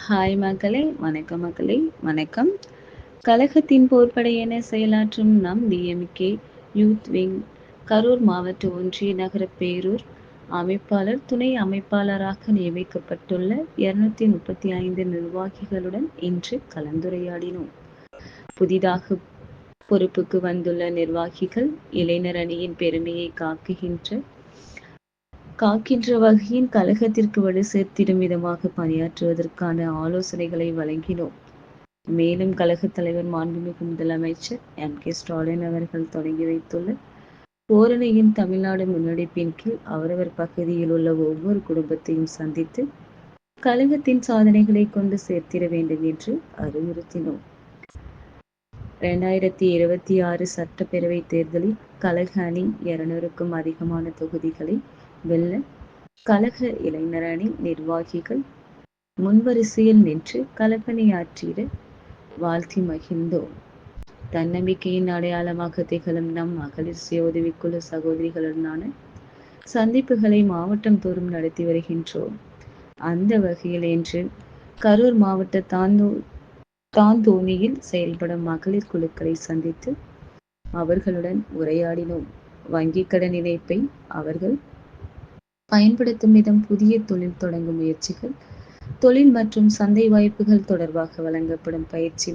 Hi மக்களே, வணக்கம் மக்களே, வணக்கம். கழகத்தின் போர்ப்படை என செயலாற்றும் நம் டிஎம்கே யூத் விங் கரூர் மாவட்ட ஒன்றிய நகர பேரூர் அமைப்பாளர் துணை அமைப்பாளராக நியமிக்கப்பட்டுள்ள 235 நிர்வாகிகளுடன் இன்று கலந்துரையாடினோம். புதிதாக பொறுப்புக்கு வந்துள்ள நிர்வாகிகள் இளைஞர் அணியின் பெருமையை காக்கின்ற வகையில் கழகத்திற்கு வலு சேர்த்திடும் விதமாக பணியாற்றுவதற்கான ஆலோசனைகளை வழங்கினோம். மேலும் கழகத் தலைவர் மாண்புமிகு முதலமைச்சர் M.K. ஸ்டாலின் அவர்கள் தொடங்கி வைத்துள்ள ஓரணியின் தமிழ்நாடு முன்னெடுப்பின் கீழ் அவரவர் பகுதியில் உள்ள ஒவ்வொரு குடும்பத்தையும் சந்தித்து கழகத்தின் சாதனைகளை கொண்டு சேர்த்திட வேண்டும் என்று அறிவுறுத்தினோம். 2026 சட்டப்பேரவை தேர்தலில் கழக அணி 200க்கும் அதிகமான தொகுதிகளை வெல்ல கழக இளைஞர் அணி நிர்வாகிகள் முன்வரிசையில் நின்று களப்பணியாற்றிட வாழ்த்தி மகிழ்ந்தோம். தன்னம்பிக்கையின் அடையாளமாக திகழும் நம் மகளிர் சுய உதவிக்குழு சகோதரிகளுடனான சந்திப்புகளை மாவட்டம் தோறும் நடத்தி வருகின்றோம். அந்த வகையில் இன்று கரூர் மாவட்ட தாந்தோணியில் செயல்படும் மகளிர் குழுக்களை சந்தித்து அவர்களுடன் உரையாடினோம். வங்கிக் கடன் இணைப்பை அவர்கள் பயன்படுத்தும் விதம், புதிய தொழில் தொடங்கும் முயற்சிகள், தொழில் மற்றும் சந்தை வாய்ப்புகள் தொடர்பாக வழங்கப்படும் பயிற்சி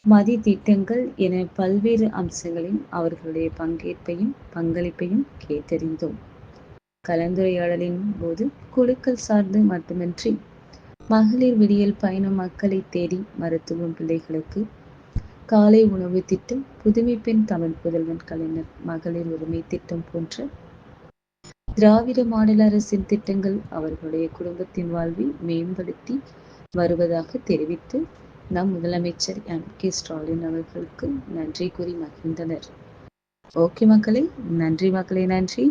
மதி திட்டங்கள் என பல்வேறு அம்சங்களில் அவர்களுடைய பங்களிப்பையும் கேட்டறிந்தோம். கலந்துரையாடலின் போது குழுக்கள் சார்ந்து மட்டுமின்றி மகளிர் விடியல் பயணம், மக்களை தேடி மருத்துவம், பிள்ளைகளுக்கு காலை உணவு திட்டம், புதுமை பெண் தமிழ் புதல்வன் கலைஞர் மகளிர் உரிமை திட்டம் போன்ற திராவிட மாடல் அரசின் திட்டங்கள் அவர்களுடைய குடும்பத்தின் வாழ்வை மேம்படுத்தி வருவதாக தெரிவித்து நம் முதலமைச்சர் M.K. ஸ்டாலின் அவர்களுக்கு நன்றி கூறி மகிழ்ந்தனர். ஓகே மக்களே, நன்றி மக்களே, நன்றி.